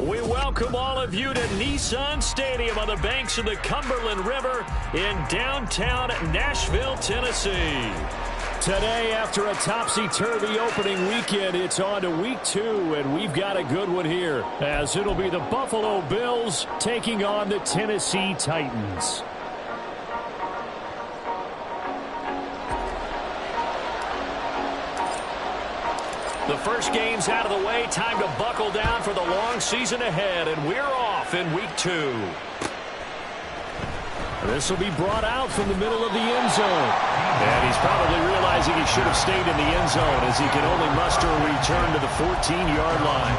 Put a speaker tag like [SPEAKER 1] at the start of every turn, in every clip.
[SPEAKER 1] We welcome all of you to Nissan Stadium on the banks of the Cumberland River in downtown Nashville, Tennessee. Today, after a topsy-turvy opening weekend, it's on to week 2, and we've got a good one here, as it'll be the Buffalo Bills taking on the Tennessee Titans. The first game's out of the way. Time to buckle down for the long season ahead, and we're off in week 2. This will be brought out from the middle of the end zone. And he's probably realizing he should have stayed in the end zone as he can only muster a return to the 14-yard line.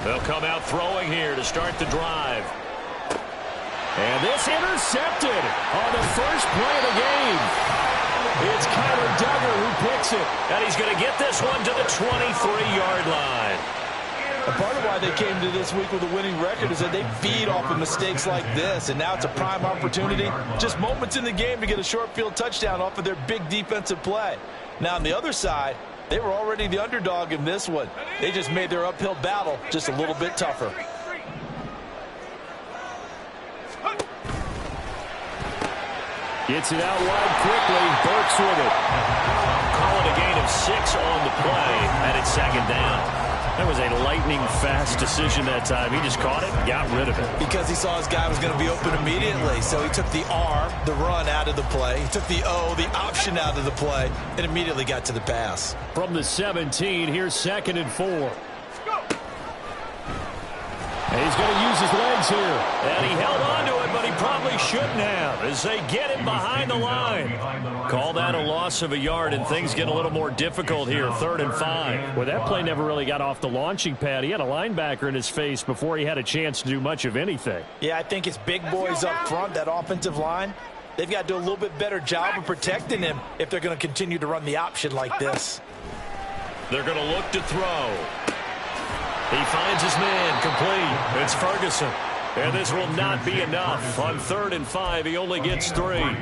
[SPEAKER 1] They'll come out throwing here to start the drive. And this intercepted on the first play of the game. It's Kyler Duggar who picks it. And he's going to get this one to the 23-yard line.
[SPEAKER 2] A part of why they came to this week with a winning record is that they feed off of mistakes like this, and now it's a prime opportunity. Just moments in the game to get a short field touchdown off of their big defensive play. Now on the other side, they were already the underdog in this one. They just made their uphill battle just a little bit tougher.
[SPEAKER 1] Gets it out wide quickly. Burks with it. Call it a gain of 6 on the play, and it's second down. That was a lightning-fast decision that time. He just caught it, got rid of it.
[SPEAKER 2] Because he saw his guy was going to be open immediately. So he took the R, the run, out of the play. He took the O, the option, out of the play, and immediately got to the pass.
[SPEAKER 1] From the 17, here's 2nd and 4. And he's going to use his legs here. And he held on to it, but he probably shouldn't have as they get him behind the line. Call that a loss of a yard, and things get a little more difficult here. 3rd and 5. Well, that play never really got off the launching pad. He had a linebacker in his face before he had a chance to do much of anything.
[SPEAKER 2] Yeah, I think it's big boys up front, that offensive line. They've got to do a little bit better job of protecting him if they're going to continue to run the option like this.
[SPEAKER 1] They're going to look to throw. He finds his man complete. It's Ferguson. And this will not be enough. On 3rd and 5, he only gets 3.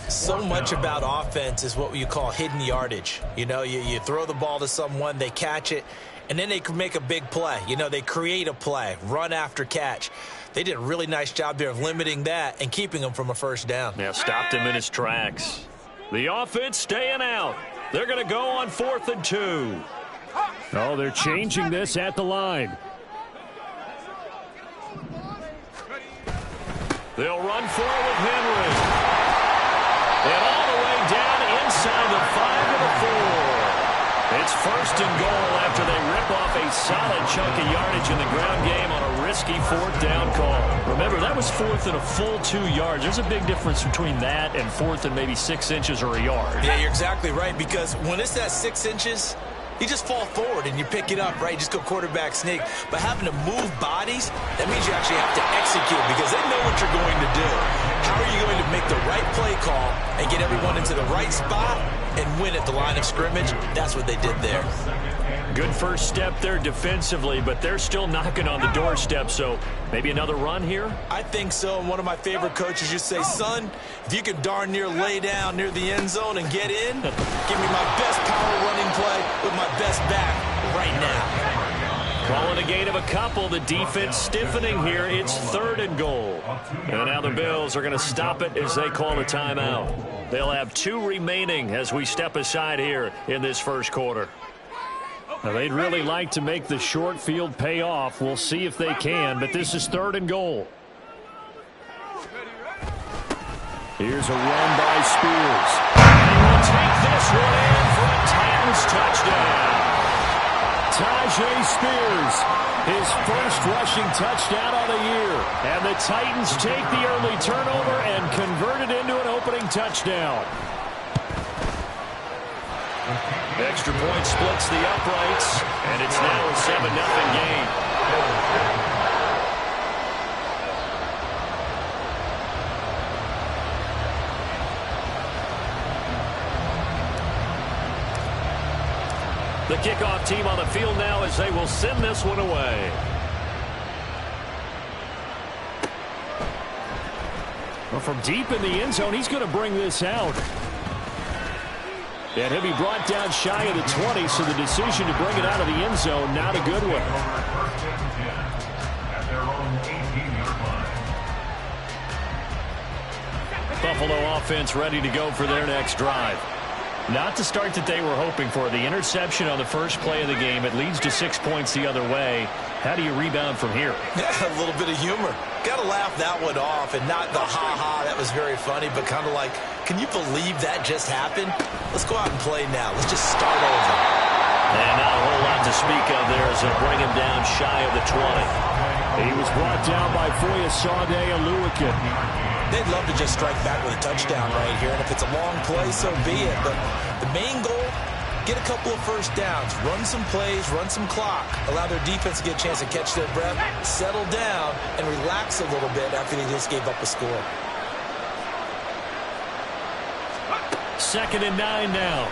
[SPEAKER 2] So much about offense is what you call hidden yardage. You know, you throw the ball to someone, they catch it, and then they can make a big play. You know, they create a play, run after catch. They did a really nice job there of limiting that and keeping him from a first down.
[SPEAKER 1] Yeah, stopped him in his tracks. The offense staying out. They're going to go on 4th and 2. Oh, they're changing this at the line. They'll run for it with Henry. And all the way down inside the 5 to the 4. It's 1st and goal after they rip off a solid chunk of yardage in the ground game on a risky 4th down call. Remember, that was 4th and a full 2 yards. There's a big difference between that and 4th and maybe 6 inches or a yard.
[SPEAKER 2] Yeah, you're exactly right, because when it's that 6 inches, you just fall forward and you pick it up, right? You just go quarterback sneak. But having to move bodies, that means you actually have to execute because they know what you're going to do. How are you going to make the right play call and get everyone into the right spot and win at the line of scrimmage? That's what they did there.
[SPEAKER 1] Good first step there defensively, but they're still knocking on the doorstep, so maybe another run here?
[SPEAKER 2] I think so, and one of my favorite coaches just say, son, if you can darn near lay down near the end zone and get in, give me my best power running play with my best back right now.
[SPEAKER 1] Calling a gain of a couple, the defense stiffening here. It's 3rd and goal. And now the Bills are going to stop it as they call a timeout. They'll have 2 remaining as we step aside here in this first quarter. Now, they'd really like to make the short field pay off. We'll see if they can, but this is 3rd and goal. Here's a run by Spears. And he will take this one in for a Titans touchdown. Tyjae Spears, his first rushing touchdown of the year. And the Titans take the early turnover and convert it into an opening touchdown. Extra point splits the uprights, and it's now a 7-0 game. The kickoff team on the field now as they will send this one away. Well, from deep in the end zone, he's going to bring this out. And he'll be brought down shy of the 20, so the decision to bring it out of the end zone, not a good one. Buffalo offense ready to go for their next drive. Not the start that they were hoping for. The interception on the first play of the game. It leads to 6 points the other way. How do you rebound from here?
[SPEAKER 2] Yeah, a little bit of humor. Got to laugh that one off, and not the ha-ha, that was very funny, but kind of like, can you believe that just happened? Let's go out and play now. Let's just start over.
[SPEAKER 1] And not a whole lot to speak of there as they bring him down shy of the 20. He was brought down by Foyesade Oluwakin.
[SPEAKER 2] They'd love to just strike back with a touchdown right here, and if it's a long play, so be it. But the main goal, get a couple of first downs, run some plays, run some clock, allow their defense to get a chance to catch their breath, settle down, and relax a little bit after they just gave up a score.
[SPEAKER 1] 2nd and 9 now.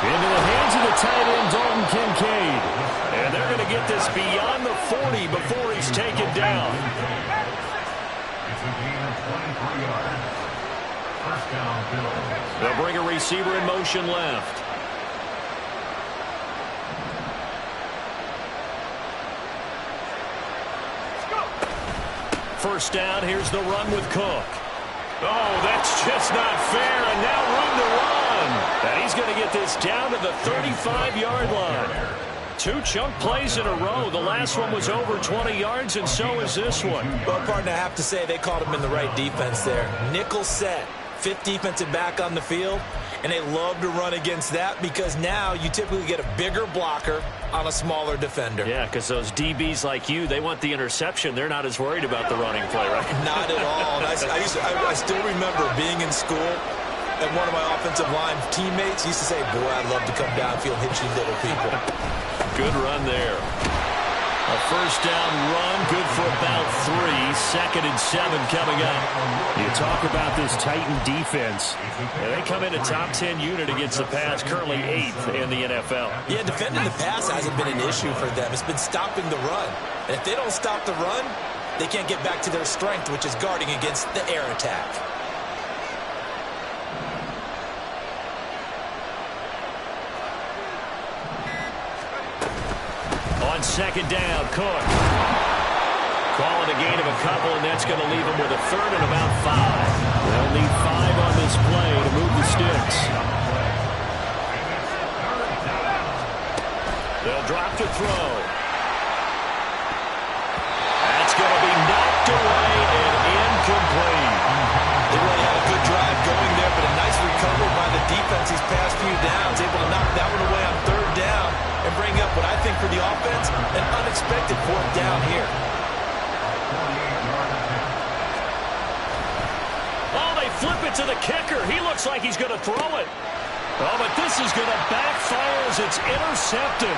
[SPEAKER 1] Into the hands of the tight end, Dalton Kincaid. And they're going to get this beyond the 40 before he's taken down. They'll bring a receiver in motion left. First down, here's the run with Cook. Oh, that's just not fair, and now room to run. And he's going to get this down to the 35-yard line. 2 chunk plays in a row. The last one was over 20 yards, and so is this one.
[SPEAKER 2] Well, partner, I have to say they caught him in the right defense there. Nickel set, 5th defensive back on the field, and they love to run against that because now you typically get a bigger blocker on a smaller defender.
[SPEAKER 1] Yeah, because those DBs like you, they want the interception. They're not as worried about the running play, right?
[SPEAKER 2] Not at all. And I still remember being in school, and one of my offensive line teammates used to say, boy, I'd love to come downfield and hit you little people.
[SPEAKER 1] Good run there. A first down run, good for about 3. 2nd and 7 coming up. You talk about this Titan defense. They come in a top 10 unit against the pass, currently 8th in the NFL.
[SPEAKER 2] Yeah, defending the pass hasn't been an issue for them. It's been stopping the run. And if they don't stop the run, they can't get back to their strength, which is guarding against the air attack.
[SPEAKER 1] On 2nd down, Cook. Calling a gain of a couple, and that's going to leave him with a 3rd and about 5. They'll need 5 on this play to move the sticks. They'll drop to throw. That's going to be knocked away and incomplete.
[SPEAKER 2] They really had a good drive going there, but a nice recovery by the defense these past few downs, able to knock that one away on 3rd down and bring up what I think for the offense, an unexpected 4th down here.
[SPEAKER 1] Oh, they flip it to the kicker. He looks like he's going to throw it. Oh, but this is going to backfire as it's intercepted.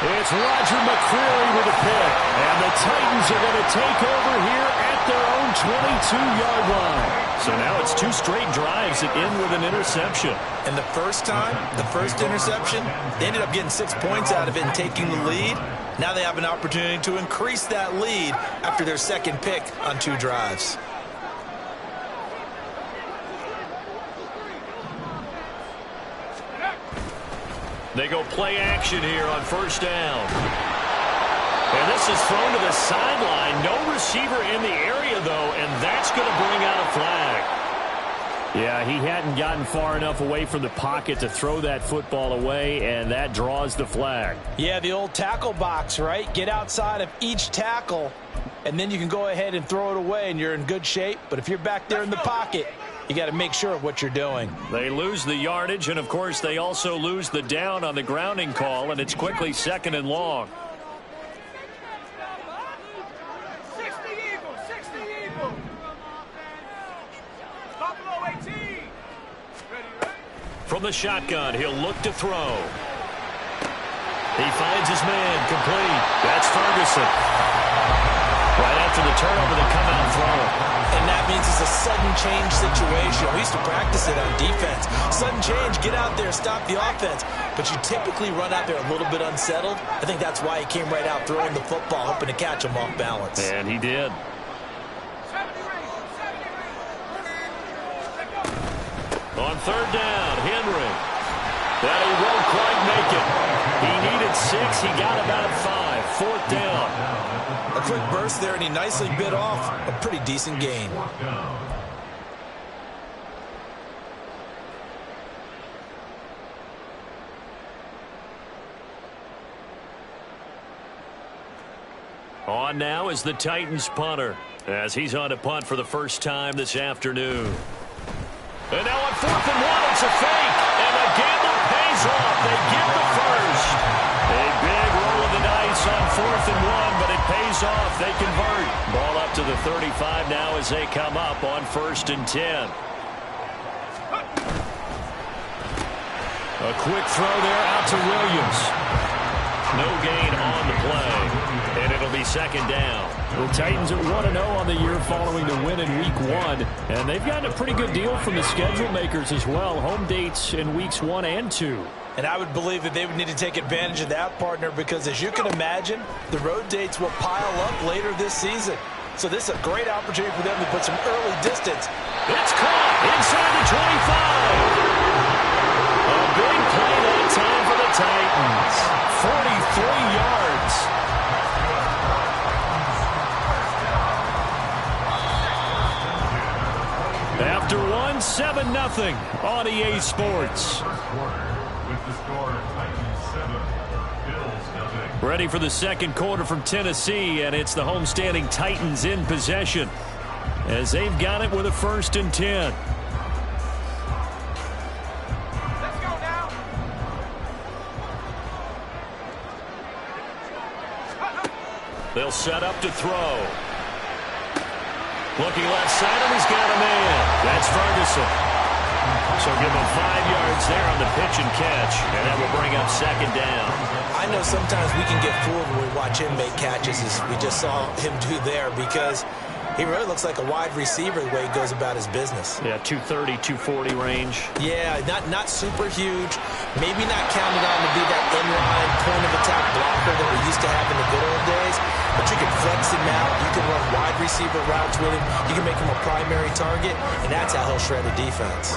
[SPEAKER 1] It's Roger McCreary with a pick. And the Titans are going to take over here at their own 22-yard line. So now it's 2 straight drives that end with an interception.
[SPEAKER 2] And the first time, the first interception, they ended up getting 6 points out of it and taking the lead. Now they have an opportunity to increase that lead after their 2nd pick on 2 drives.
[SPEAKER 1] They go play action here on first down. And this is thrown to the sideline. No receiver in the area, though, and that's going to bring out a flag. Yeah, he hadn't gotten far enough away from the pocket to throw that football away, and that draws the flag.
[SPEAKER 3] Yeah, the old tackle box, right? Get outside of each tackle, and then you can go ahead and throw it away, and you're in good shape. But if you're back there in the pocket, you got to make sure of what you're doing.
[SPEAKER 1] They lose the yardage, and, of course, they also lose the down on the grounding call, and it's quickly 2nd and long.
[SPEAKER 4] 60 Eagles. Buffalo 18. Ready?
[SPEAKER 1] From the shotgun, he'll look to throw. He finds his man, complete. That's Ferguson. Right after the turnover, they come out and throw.
[SPEAKER 2] And that means it's a sudden change situation. We used to practice it on defense. Sudden change, get out there, stop the offense. But you typically run out there a little bit unsettled. I think that's why he came right out throwing the football, hoping to catch him off balance.
[SPEAKER 1] And he did. On third down, Henry. That he won't quite make it. He needed 6. He got about 5. Fourth down.
[SPEAKER 2] A quick burst there, and he nicely bit off a pretty decent gain.
[SPEAKER 1] On now is the Titans punter, as he's on to punt for the first time this afternoon. And now on 4th and 1, it's a fake. And the gamble pays off. They get the first. A big roll of the dice on 4th and 1, but it pays off. They convert. Ball up to the 35 now as they come up on 1st and 10. A quick throw there out to Williams. No gain on the play. And it'll be 2nd down.
[SPEAKER 5] The Titans are 1-0 on the year following the win in Week 1. And they've gotten a pretty good deal from the schedule makers as well. Home dates in Weeks 1 and 2.
[SPEAKER 3] And I would believe that they would need to take advantage of that, partner, because as you can imagine, the road dates will pile up later this season. So this is a great opportunity for them to put some early distance.
[SPEAKER 1] It's caught inside the 25. A big play that time for the Titans. 43 yards. After 1, 7-0 on EA Sports. Ready for the second quarter from Tennessee, and it's the homestanding Titans in possession as they've got it with a 1st and 10.
[SPEAKER 4] Let's go now.
[SPEAKER 1] They'll set up to throw. Looking left side, and he's got a man. That's Ferguson. So give him 5 yards there on the pitch and catch, and that will bring up 2nd down.
[SPEAKER 2] I know sometimes we can get fooled when we watch him make catches, as we just saw him do there, because he really looks like a wide receiver the way he goes about his business.
[SPEAKER 1] Yeah, 230, 240 range.
[SPEAKER 2] Yeah, not super huge. Maybe not counted on to be that inline point-of-attack blocker that we used to have in the good old days. But you can flex him out. You can run wide receiver routes with him. You can make him a primary target, and that's how he'll shred a defense.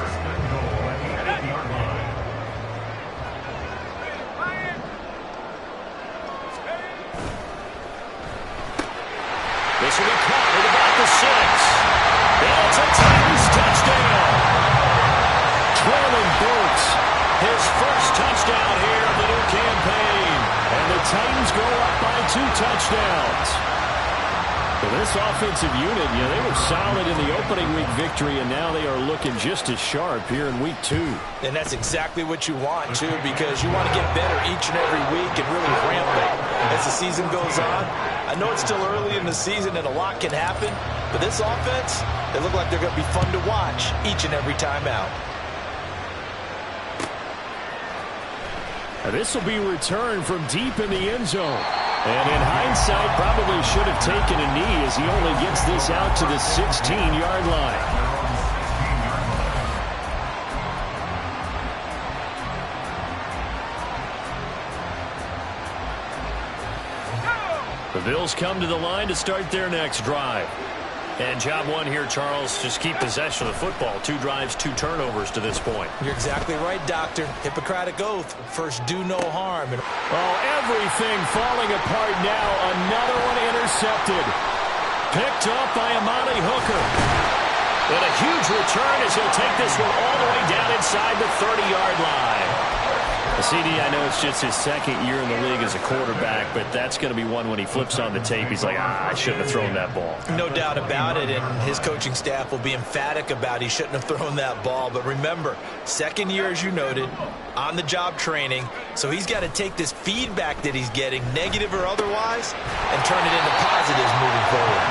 [SPEAKER 1] This will be caught at about the 6. And it's a Titans touchdown. Traylon Burks, his first touchdown here of the new campaign. And the Titans go up by 2 touchdowns. Well, this offensive unit, they were solid in the opening week victory, and now they are looking just as sharp here in Week 2.
[SPEAKER 3] And that's exactly what you want, too, because you want to get better each and every week and really ramp it as the season goes on. I know it's still early in the season and a lot can happen, but this offense, they look like they're going to be fun to watch each and every time out.
[SPEAKER 5] Now this will be returned from deep in the end zone. And in hindsight, probably should have taken a knee as he only gets this out to the 16-yard line. The Bills come to the line to start their next drive. And job one here, Charles, just keep possession of the football. 2 drives, 2 turnovers to this point.
[SPEAKER 2] You're exactly right, Doctor. Hippocratic oath. First, do no harm.
[SPEAKER 5] Oh, everything falling apart now. Another one intercepted. Picked up by Amani Hooker.
[SPEAKER 1] And a huge return as he'll take this one all the way down inside the 30-yard line. CD, I know it's just his 2nd year in the league as a quarterback, but that's going to be one when he flips on the tape. He's like, I shouldn't have thrown that ball.
[SPEAKER 2] No doubt about it, and his coaching staff will be emphatic about he shouldn't have thrown that ball. But remember, 2nd year, as you noted, on-the-job training, so he's got to take this feedback that he's getting, negative or otherwise, and turn it into positives moving forward.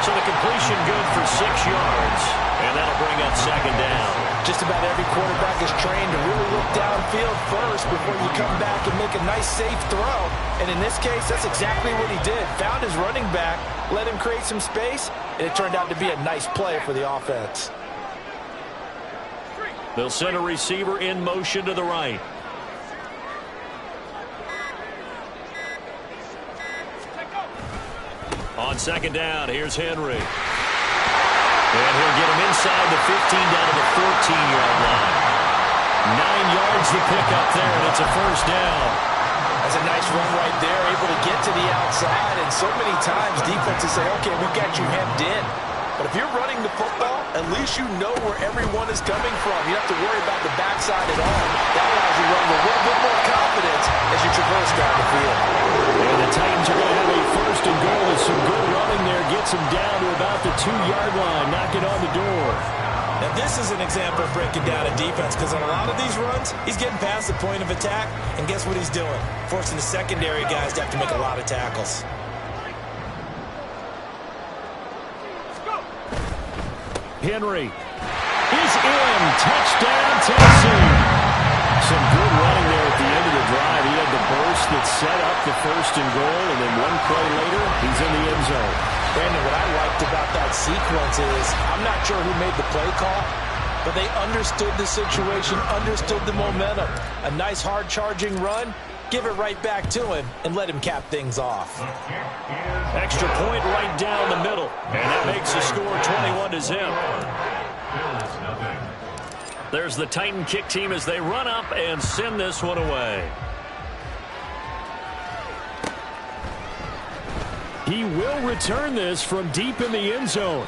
[SPEAKER 1] So the completion good for 6 yards, and that'll bring up 2nd down.
[SPEAKER 3] Just about every quarterback is trained to really look downfield first before you come back and make a nice, safe throw. And in this case, that's exactly what he did. Found his running back, let him create some space, and it turned out to be a nice play for the offense.
[SPEAKER 1] They'll send a receiver in motion to the right. On second down, here's Henry. And he'll get him inside the 15 down to the 14-yard line. 9 yards to pick up there, and it's a first down.
[SPEAKER 2] That's a nice run right there, able to get to the outside. And so many times defenses say, okay, we've got you hemmed in. But if you're running the football, at least you know where everyone is coming from. You don't have to worry about the backside at all. That allows you to run with a little bit more confidence as you traverse down the field.
[SPEAKER 5] And the Titans are going to have a first and goal with some good running there. Gets him down to about the 2-yard line. Knock it on the door.
[SPEAKER 2] Now, this is an example of breaking down a defense, because on a lot of these runs, he's getting past the point of attack, and guess what he's doing? Forcing the secondary guys to have to make a lot of tackles.
[SPEAKER 5] Henry is in. Touchdown, Tennessee. Some good running there at the end of the drive. He had the burst that set up the first and goal, and then one play later, he's in the end zone.
[SPEAKER 2] Brandon, what I liked about that sequence is, I'm not sure who made the play call, but they understood the situation, understood the momentum. A nice hard-charging run, give it right back to him, and let him cap things off.
[SPEAKER 1] Extra point right down the middle, and that makes the score 21-0. There's the Titan kick team as they run up and send this one away.
[SPEAKER 5] He will return this from deep in the end zone.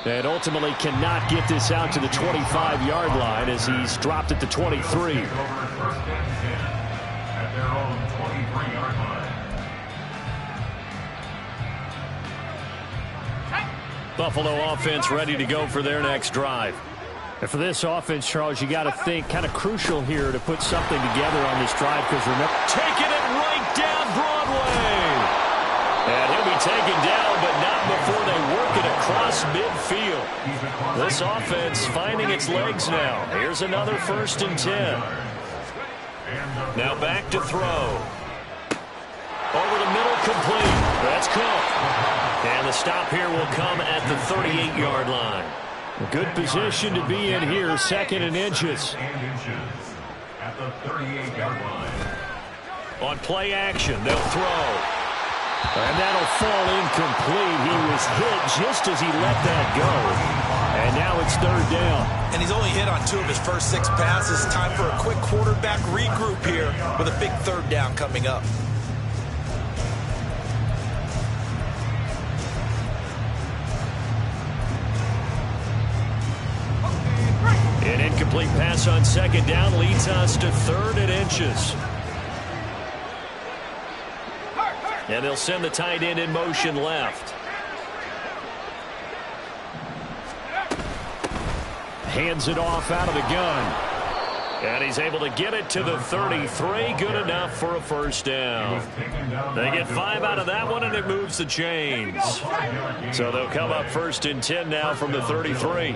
[SPEAKER 5] And ultimately cannot get this out to the 25-yard line as he's dropped at the 23. Buffalo offense ready to go for their next drive. And for this offense, Charles, you got to think kind of crucial here to put something together on this drive, because remember,
[SPEAKER 1] taking it right down Broadway. And he'll be taken down, but not before they work it across midfield. This offense finding its legs now. Here's another 1st and 10. Now back to throw. Over the middle, complete. That's Cook. And the stop here will come at the 38-yard line.
[SPEAKER 5] A good position to be in here, 2nd and inches.
[SPEAKER 6] At the 38-yard line.
[SPEAKER 1] On play action, they'll throw. And that'll fall incomplete. He was hit just as he let that go. And now it's 3rd down.
[SPEAKER 2] And he's only hit on 2 of his first 6 passes. Time for a quick quarterback regroup here with a big 3rd down coming up.
[SPEAKER 1] An incomplete pass on 2nd down leads us to 3rd and inches. And they'll send the tight end in motion left.
[SPEAKER 5] Hands it off out of the gun.
[SPEAKER 1] And he's able to get it to the 33. Good enough for a 1st down. They get 5 out of that one, and it moves the chains. So they'll come up 1st and 10 now from the 33.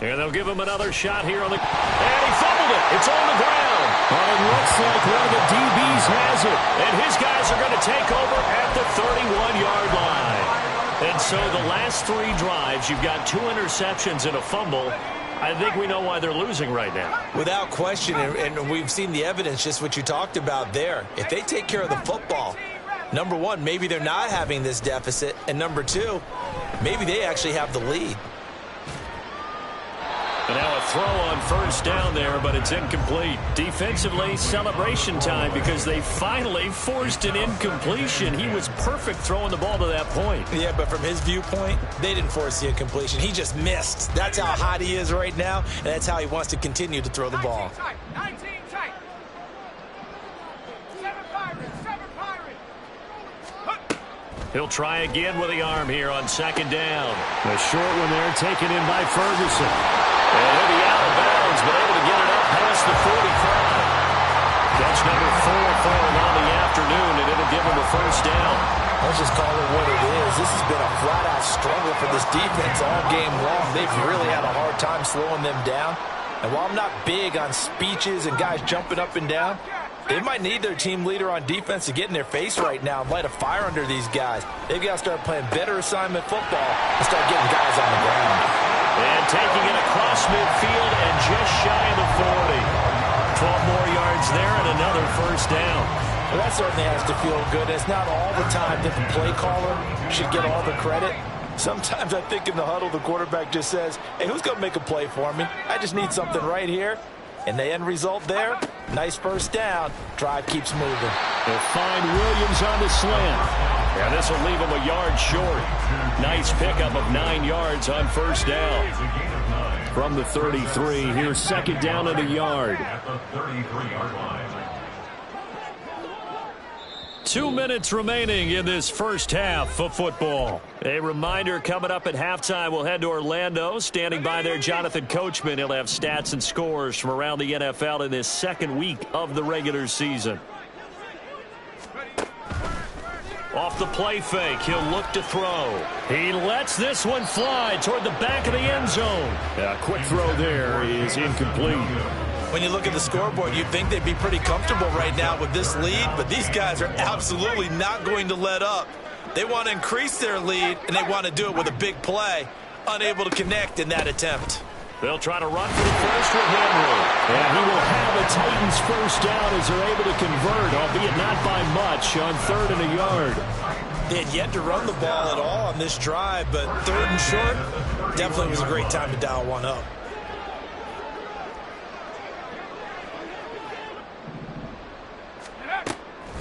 [SPEAKER 1] And they'll give him another shot here on the... And he fumbled it. It's on the ground.
[SPEAKER 5] Well, it looks like one of the DBs has it.
[SPEAKER 1] And his guys are going to take over at the 31-yard line. And so the last 3 drives, you've got 2 interceptions and a fumble. I think we know why they're losing right now.
[SPEAKER 2] Without question, and we've seen the evidence, just what you talked about there. If they take care of the football, number 1, maybe they're not having this deficit. And number 2, maybe they actually have the lead.
[SPEAKER 1] And now a throw on 1st down there, but it's incomplete. Defensively, celebration time because they finally forced an incompletion. He was perfect throwing the ball to that point.
[SPEAKER 2] Yeah, but from his viewpoint, they didn't force the incompletion. He just missed. That's how hot he is right now, and that's how he wants to continue to throw the ball.
[SPEAKER 4] 19 tight. 7 Pirates.
[SPEAKER 1] He'll try again with the arm here on 2nd down.
[SPEAKER 5] The short one there taken in by Ferguson.
[SPEAKER 1] And he'll be out of bounds, but able to get it up past the 45. Catch number 4 for him on the afternoon, and it'll give him a 1st down.
[SPEAKER 2] Let's just call it what it is. This has been a flat-out struggle for this defense all game long. They've really had a hard time slowing them down. And while I'm not big on speeches and guys jumping up and down, They might need their team leader on defense to get in their face right now and light a fire under these guys. They've got to start playing better assignment football and start getting guys on the ground.
[SPEAKER 1] And taking it across midfield and just shy of the 40. 12 more yards there and another first down.
[SPEAKER 2] Well, that certainly has to feel good. It's not all the time that the play caller should get all the credit. Sometimes I think in the huddle, the quarterback just says, hey, who's going to make a play for me? I just need something right here. And the end result there, nice first down. Drive keeps moving.
[SPEAKER 1] They'll find Williams on the slant. And this will leave him a yard short. Nice pickup of 9 yards on first down. From the 33, here's second down and a yard.
[SPEAKER 6] At the 33-yard line.
[SPEAKER 1] 2 minutes remaining in this first half of football. A reminder coming up at halftime, we'll head to Orlando. Standing by there, Jonathan Coachman. He'll have stats and scores from around the NFL in this second week of the regular season. Off the play fake, he'll look to throw. He lets this one fly toward the back of the end zone. A quick throw there is incomplete.
[SPEAKER 2] When you look at the scoreboard, you'd think they'd be pretty comfortable right now with this lead, but these guys are absolutely not going to let up. They want to increase their lead, and they want to do it with a big play. Unable to connect in that attempt.
[SPEAKER 1] They'll try to run for the first with Henry. And he will have the Titans first down as they're able to convert, albeit not by much, on 3rd and a yard.
[SPEAKER 2] They had yet to run the ball at all on this drive, but 3rd and short definitely was a great time to dial one up.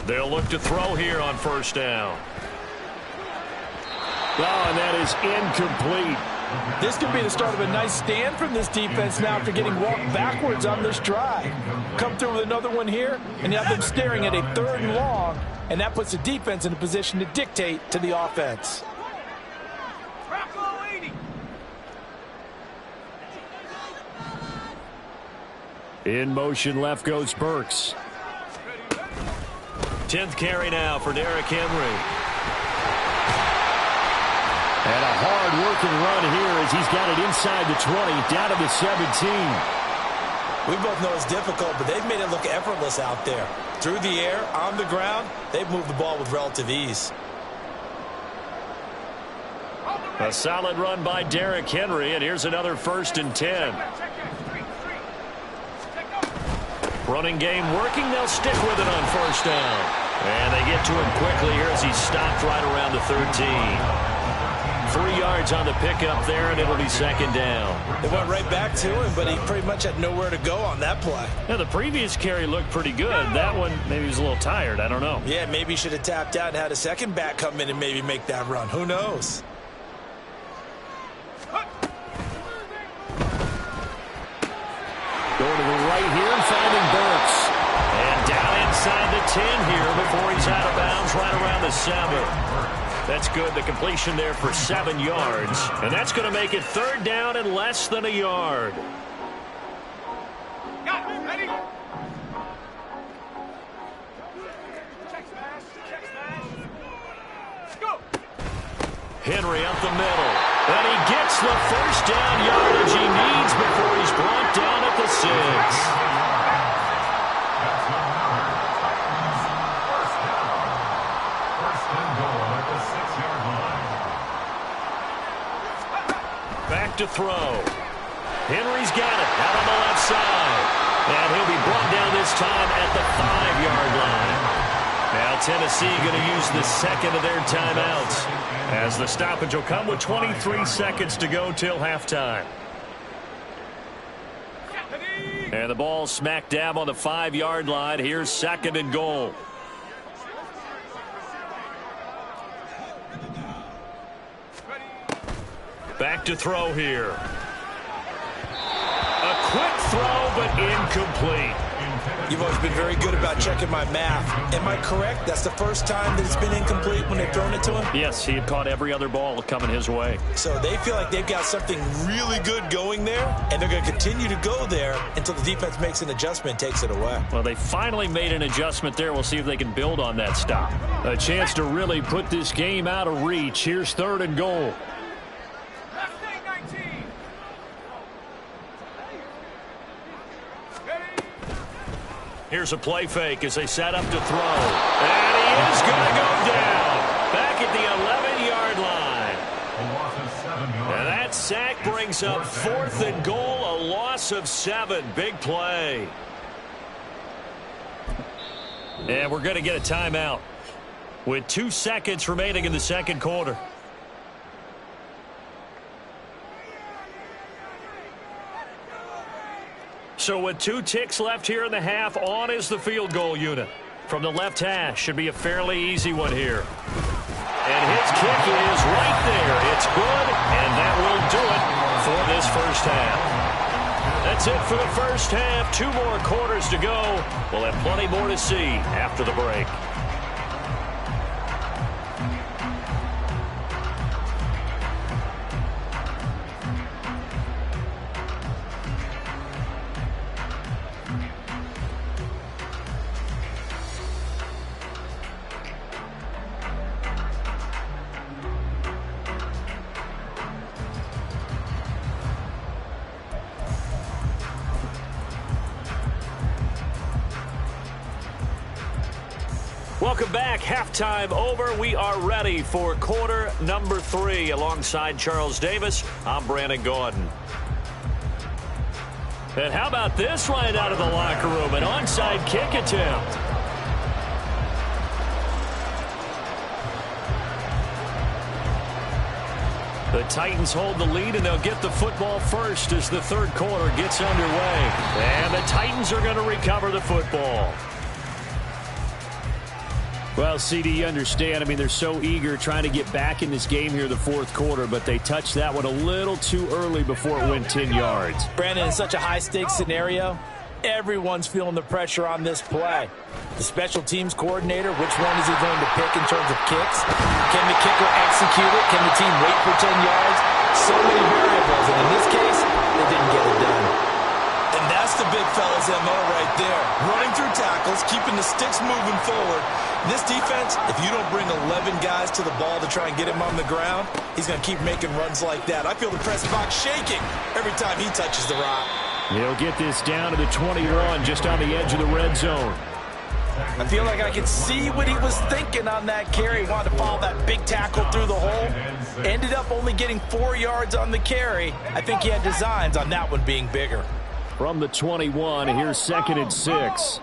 [SPEAKER 1] They'll look to throw here on first down. Oh, and that is incomplete.
[SPEAKER 2] This could be the start of a nice stand from this defense now after getting walked backwards on this drive. Come through with another one here, and you have them staring at a 3rd and long, and that puts the defense in a position to dictate to the offense.
[SPEAKER 1] In motion left goes Burks. 10th carry now for Derrick Henry. And a hard-working run here as he's got it inside the 20, down to the 17.
[SPEAKER 2] We both know it's difficult, but they've made it look effortless out there. Through the air, on the ground, they've moved the ball with relative ease.
[SPEAKER 1] A solid run by Derrick Henry, and here's another 1st and 10. Running game working. They'll stick with it on first down. And they get to him quickly here as he's stopped right around the 13. 3 yards on the pickup there, and it'll be second down.
[SPEAKER 2] They went right back to him, but he pretty much had nowhere to go on that play.
[SPEAKER 1] Yeah, the previous carry looked pretty good. That one, maybe he was a little tired. I don't know.
[SPEAKER 2] Yeah, maybe he should have tapped out and had a second back come in and maybe make that run. Who knows?
[SPEAKER 1] Going to the right here and finding Burks. And down inside the 10 here before he's out of bounds right around the 7. That's good. The completion there for 7 yards. And that's going to make it 3rd down and less than a yard.
[SPEAKER 4] Ready? Go.
[SPEAKER 1] Henry up the middle. And he gets the first down yardage he needs before he's brought down at the 6. Back to throw. Henry's got it out on the left side. And he'll be brought down this time at the 5-yard line. Now Tennessee going to use the second of their timeouts, as the stoppage will come with 23 seconds to go till halftime. And the ball smack dab on the 5-yard line. Here's 2nd and goal. Back to throw here. A quick throw, but incomplete.
[SPEAKER 2] You've always been very good about checking my math. Am I correct? That's the first time that it's been incomplete when they've thrown it to him?
[SPEAKER 1] Yes, he had caught every other ball coming his way.
[SPEAKER 2] So they feel like they've got something really good going there, and they're going to continue to go there until the defense makes an adjustment and takes it away.
[SPEAKER 1] Well, they finally made an adjustment there. We'll see if they can build on that stop. A chance to really put this game out of reach. Here's 3rd and goal. Here's a play fake as they set up to throw. And he is going to go down. Back at the 11-yard line.
[SPEAKER 6] A loss of 7 yards.
[SPEAKER 1] And that sack brings up 4th and goal, a loss of 7. Big play. And we're going to get a timeout with 2 seconds remaining in the second quarter. So with 2 ticks left here in the half, on is the field goal unit. From the left hash, should be a fairly easy one here. And his kick is right there. It's good, and that will do it for this first half. That's it for the first half. 2 more quarters to go. We'll have plenty more to see after the break. Welcome back. Halftime over. We are ready for quarter number 3. Alongside Charles Davis, I'm Brandon Gaudin. And how about this right out of the locker room? An onside kick attempt. The Titans hold the lead, and they'll get the football first as the third quarter gets underway. And the Titans are going to recover the football.
[SPEAKER 5] Well, CD, you understand. I mean, they're so eager trying to get back in this game here the fourth quarter, but they touched that one a little too early before it went 10 yards.
[SPEAKER 3] Brandon, in such a high-stakes scenario, everyone's feeling the pressure on this play. The special teams coordinator, which one is he going to pick in terms of kicks? Can the kicker execute it? Can the team wait for 10 yards? So many variables, and in this case, they didn't get it done.
[SPEAKER 2] And that's the big fella's MO right there. Running through tackles, keeping the sticks moving forward. This defense, if you don't bring 11 guys to the ball to try and get him on the ground, he's going to keep making runs like that. I feel the press box shaking every time he touches the rock.
[SPEAKER 5] He'll get this down to the 21, just on the edge of the red zone.
[SPEAKER 3] I feel like I could see what he was thinking on that carry. Wanted to follow that big tackle through the hole. Ended up only getting 4 yards on the carry. I think he had designs on that one being bigger.
[SPEAKER 5] From the 21, here's 2nd and 6.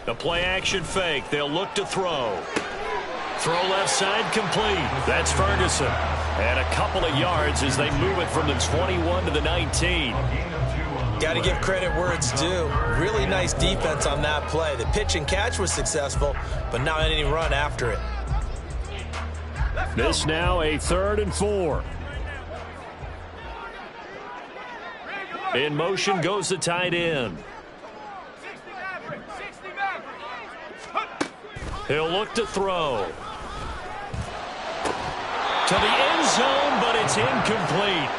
[SPEAKER 1] The play action fake. They'll look to throw. Throw left side complete. That's Ferguson. And a couple of yards as they move it from the 21 to the 19.
[SPEAKER 2] Got to give credit where it's due. Really nice defense on that play. The pitch and catch was successful, but not any run after it.
[SPEAKER 5] This now a 3rd and 4.
[SPEAKER 1] In motion goes the tight end. He'll look to throw. To the end zone, but it's incomplete.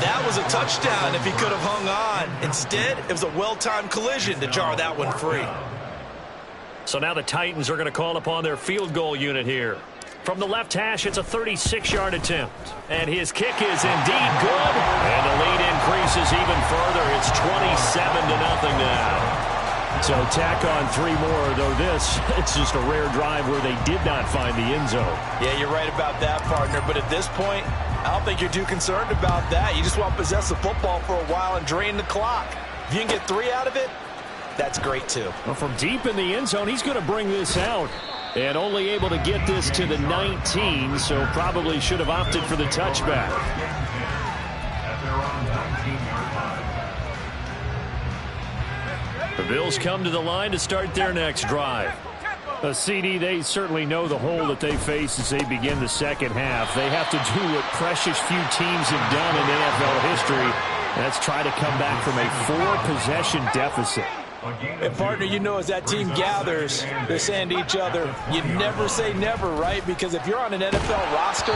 [SPEAKER 2] That was a touchdown if he could have hung on. Instead, it was a well-timed collision to jar that one free.
[SPEAKER 1] So now the Titans are going to call upon their field goal unit here. From the left hash, it's a 36-yard attempt. And his kick is indeed good. And the lead increases even further. It's 27-0 now.
[SPEAKER 5] So tack on 3 more, though it's just a rare drive where they did not find the end zone.
[SPEAKER 3] Yeah, you're right about that, partner. But at this point, I don't think you're too concerned about that. You just want to possess the football for a while and drain the clock. If you can get 3 out of it, that's great too.
[SPEAKER 5] Well, from deep in the end zone, he's going to bring this out. And only able to get this to the 19, so probably should have opted for the touchback.
[SPEAKER 1] The Bills come to the line to start their next drive.
[SPEAKER 5] CD, they certainly know the hole that they face as they begin the second half. They have to do what precious few teams have done in NFL history. That's try to come back from a 4-possession deficit.
[SPEAKER 3] And, partner, you know as that team gathers, they're saying to each other, you never say never, right? Because if you're on an NFL roster,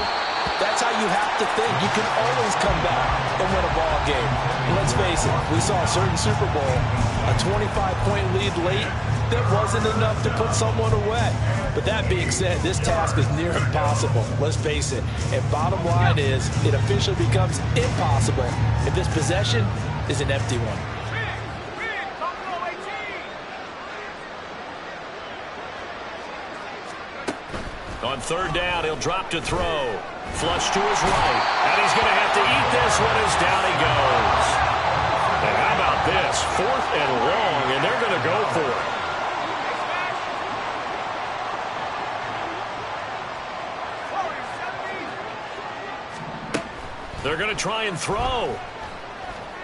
[SPEAKER 3] that's how you have to think. You can always come back and win a ball game. And let's face it, we saw a certain Super Bowl, a 25-point lead late, that wasn't enough to put someone away. But that being said, this task is near impossible. Let's face it. And bottom line is, it officially becomes impossible if this possession is an empty one.
[SPEAKER 1] On third down, he'll drop to throw. Flush to his right. And he's going to have to eat this one as down he goes. And how about this? 4th and long, and they're going to go for it. They're going to try and throw.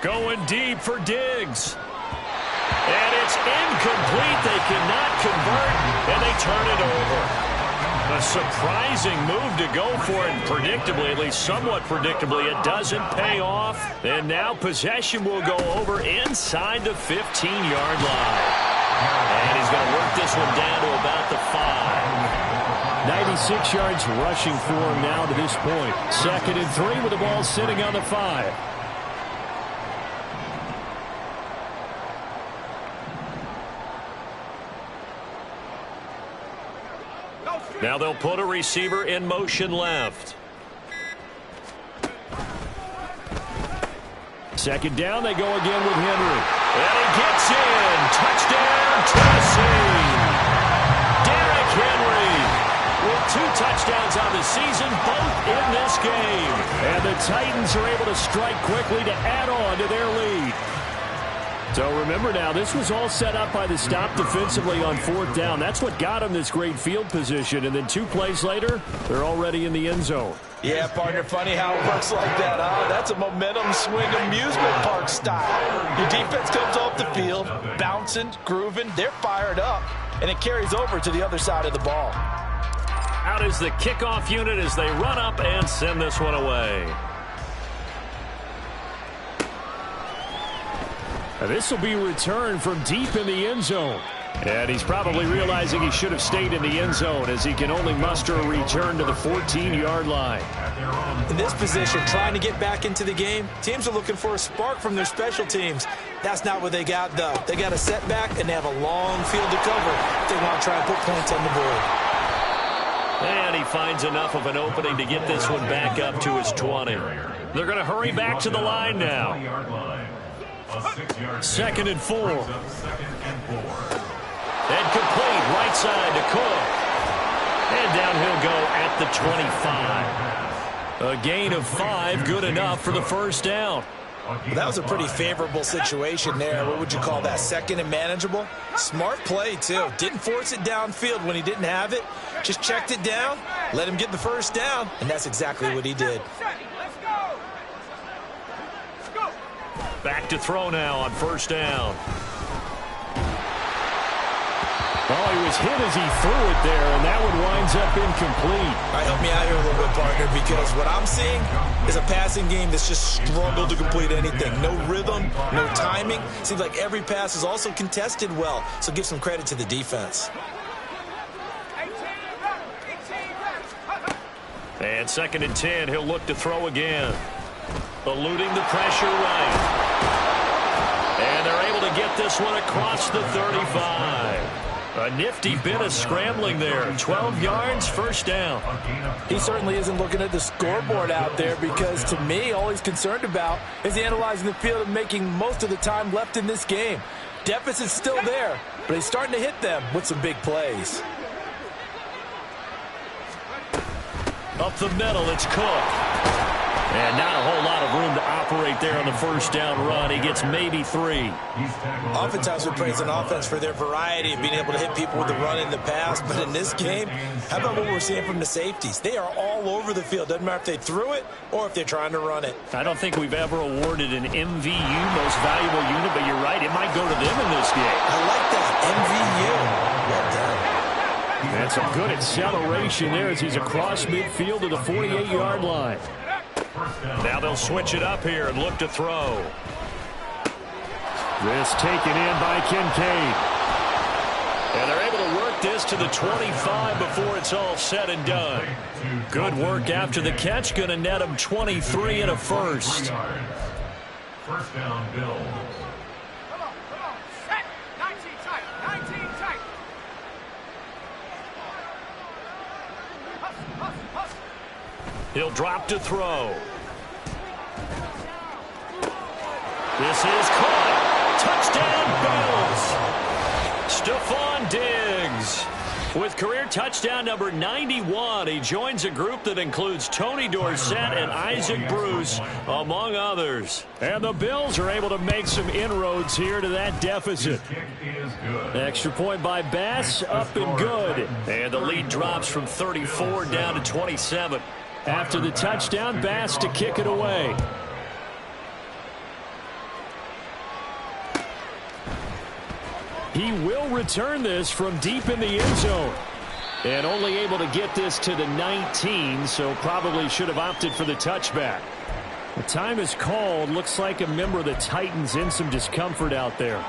[SPEAKER 1] Going deep for Diggs. And it's incomplete. They cannot convert, and they turn it over. A surprising move to go for it, and predictably, at least somewhat predictably, it doesn't pay off. And now possession will go over inside the 15-yard line. And he's going to work this one down to about the 5.
[SPEAKER 5] 96 yards rushing for him now to this point. 2nd and 3 with the ball sitting on the 5.
[SPEAKER 1] Now they'll put a receiver in motion left.
[SPEAKER 5] 2nd down, they go again with Henry.
[SPEAKER 1] And he gets in. Touchdown, Tennessee. Derrick Henry with 2 touchdowns on the season, both in this game.
[SPEAKER 5] And the Titans are able to strike quickly to add on to their lead. So remember now, this was all set up by the stop defensively on 4th down. That's what got them this great field position. And then 2 plays later, they're already in the end zone.
[SPEAKER 3] Yeah, partner, funny how it works like that, huh? That's a momentum swing amusement park style. Your defense comes off the field, bouncing, grooving, they're fired up, and it carries over to the other side of the ball.
[SPEAKER 1] Out is the kickoff unit as they run up and send this one away.
[SPEAKER 5] This will be returned from deep in the end zone. And he's probably realizing he should have stayed in the end zone as he can only muster a return to the 14-yard line.
[SPEAKER 2] In this position, trying to get back into the game, teams are looking for a spark from their special teams. That's not what they got, though. They got a setback, and they have a long field to cover if they want to try and put points on the board.
[SPEAKER 1] And he finds enough of an opening to get this one back up to his 20. They're going to hurry back to the line now. 2nd and 4. And complete, right side to Cook. And down he'll go at the 25. A gain of 5, good enough for the 1st down.
[SPEAKER 2] That was a pretty favorable situation there. What would you call that? 2nd and manageable? Smart play, too. Didn't force it downfield when he didn't have it. Just checked it down, let him get the 1st down, and that's exactly what he did.
[SPEAKER 1] Back to throw now on 1st down.
[SPEAKER 5] Oh, he was hit as he threw it there, and that one winds up incomplete.
[SPEAKER 2] All right, help me out here a little bit, partner, because what I'm seeing is a passing game that's just struggled to complete anything. No rhythm, no timing. Seems like every pass is also contested well, so give some credit to the defense.
[SPEAKER 1] And 2nd and 10, he'll look to throw again. Eluding the pressure right. And they're able to get this one across the 35. A nifty bit of scrambling there. 12 yards, 1st down.
[SPEAKER 2] He certainly isn't looking at the scoreboard out there because, to me, all he's concerned about is analyzing the field and making most of the time left in this game. Deficit's still there, but he's starting to hit them with some big plays.
[SPEAKER 1] Up the middle, it's Cook. And not a whole lot of room to operate there on the 1st down run. He gets maybe 3.
[SPEAKER 2] Oftentimes we praise an offense for their variety of being able to hit people with the run in the pass. But in this game, how about what we're seeing from the safeties? They are all over the field. Doesn't matter if they threw it or if they're trying to run it.
[SPEAKER 1] I don't think we've ever awarded an MVU, most valuable unit, but you're right. It might go to them in this game.
[SPEAKER 2] I like that. MVU. Well done.
[SPEAKER 5] And some good acceleration there as he's across midfield to the 48-yard line.
[SPEAKER 1] Now they'll switch it up here and look to throw.
[SPEAKER 5] This taken in by Kincaid.
[SPEAKER 1] And they're able to work this to the 25 before it's all said and done. Good work after the catch. Going to net him 23 and a 1st.
[SPEAKER 6] 1st down, Bill.
[SPEAKER 4] Come on. Set. 19 tight. 19 tight. Hustle.
[SPEAKER 1] He'll drop to throw. This is caught. Touchdown, Bills. Stephon Diggs.
[SPEAKER 5] With career touchdown number 91, he joins a group that includes Tony Dorsett and Isaac Bruce, among others. And the Bills are able to make some inroads here to that deficit. Extra point by Bass, up and good. And the lead drops from 34 down to 27. After the touchdown, Bass to kick it away. He will return this from deep in the end zone. And only able to get this to the 19, so probably should have opted for the touchback. The time is called. Looks like a member of the Titans in some discomfort out there.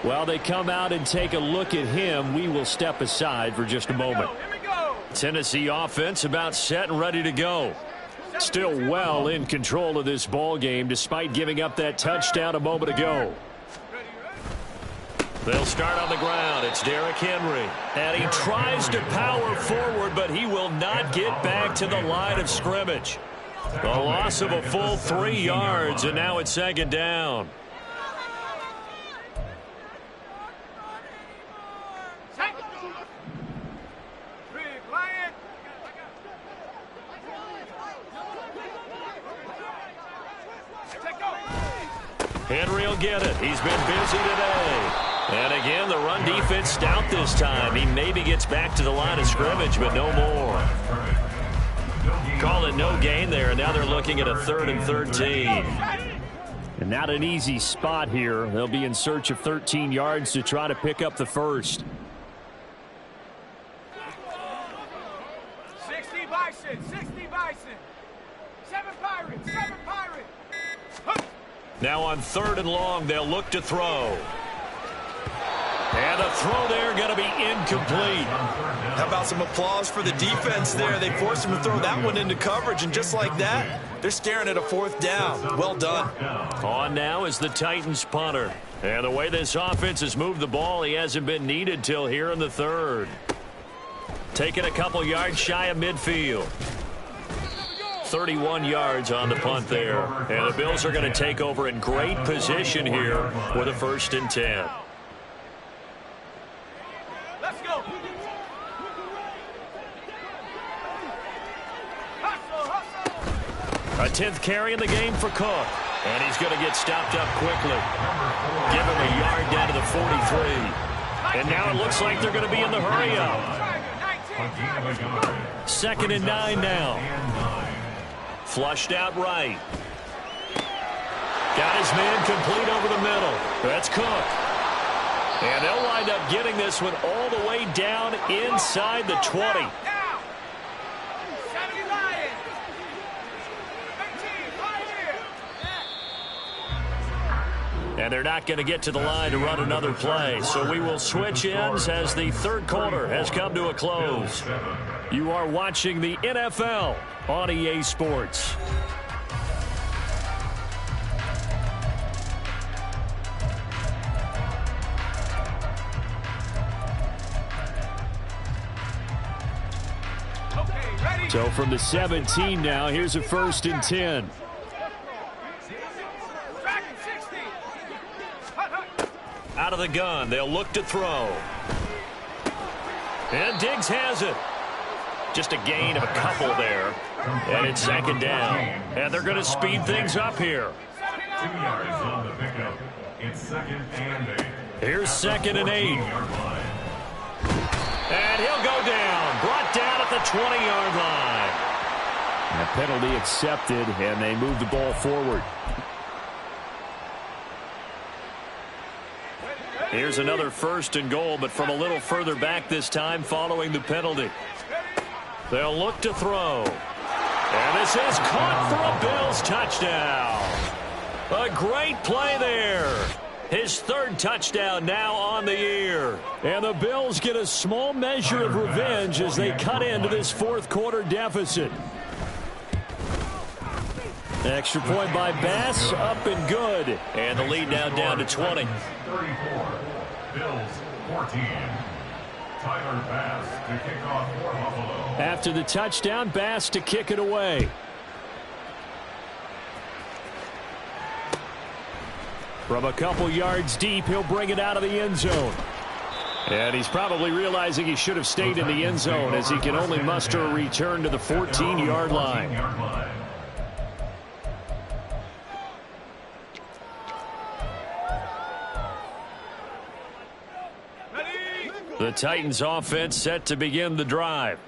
[SPEAKER 5] While they come out and take a look at him, we will step aside for just a moment. Tennessee offense about set and ready to go. Still well in control of this ball game despite giving up that touchdown a moment ago. They'll start on the ground. It's Derrick Henry. And he tries to power forward, but he will not get back to the line of scrimmage. A loss of a full 3 yards, and now it's second down. Henry will get it. He's been busy today. And again, the run defense stout this time. He maybe gets back to the line of scrimmage, but no more. Call it no gain there, and now they're looking at a 3rd and 13. And not an easy spot here. They'll be in search of 13 yards to try to pick up the first.
[SPEAKER 4] 60 Bison, 60 Bison. 7 Pirates, 7 Pirates.
[SPEAKER 5] Now on 3rd and long, they'll look to throw. And the throw there going to be incomplete.
[SPEAKER 2] How about some applause for the defense there? They forced him to throw that one into coverage, and just like that, they're staring at a 4th down. Well done.
[SPEAKER 5] On now is the Titans punter. And the way this offense has moved the ball, he hasn't been needed till here in the 3rd. Taking a couple yards shy of midfield. 31 yards on the punt there. And the Bills are going to take over in great position here with a 1st and 10.
[SPEAKER 4] Let's go. Hustle, hustle.
[SPEAKER 5] A 10th carry in the game for Cook. And he's going to get stopped up quickly. Give him a yard down to the 43. And now it looks like they're going to be in the hurry-up. 2nd and 9 now. Flushed out right. Got his man complete over the middle. That's Cook. And they'll wind up getting this one all the way down inside the 20.
[SPEAKER 4] Now. 70 Lions. 18, right here.
[SPEAKER 5] And they're not going to get to the line to run another play. So we will switch ends as the 3rd quarter has come to a close. You are watching the NFL on EA Sports.
[SPEAKER 4] Okay, ready.
[SPEAKER 5] So from the 17 now, here's a 1st and 10.
[SPEAKER 4] Tracking 60. Hut, hut.
[SPEAKER 5] Out of the gun, they'll look to throw. And Diggs has it. Just a gain of a couple there. And it's 2nd down. And they're going to speed things up here.
[SPEAKER 6] 2 yards on the pickup. It's 2nd and 8.
[SPEAKER 5] Here's 2nd and 8. And he'll go down. Brought down at the 20-yard line. And a penalty accepted, and they move the ball forward. Here's another 1st and goal, but from a little further back this time following the penalty. They'll look to throw. And this is caught for a Bills touchdown. A great play there. His 3rd touchdown now on the year. And the Bills get a small measure of revenge as they cut into this 4th quarter deficit. Extra point by Bass, up and good. And the lead now down to 20.
[SPEAKER 6] 34. Bills 14. Tyler Bass to kick off for Buffalo.
[SPEAKER 5] After the touchdown, Bass to kick it away. From a couple yards deep, he'll bring it out of the end zone. And he's probably realizing he should have stayed in the end zone as he can only muster a return to the 14-yard line. The Titans offense set to begin the drive.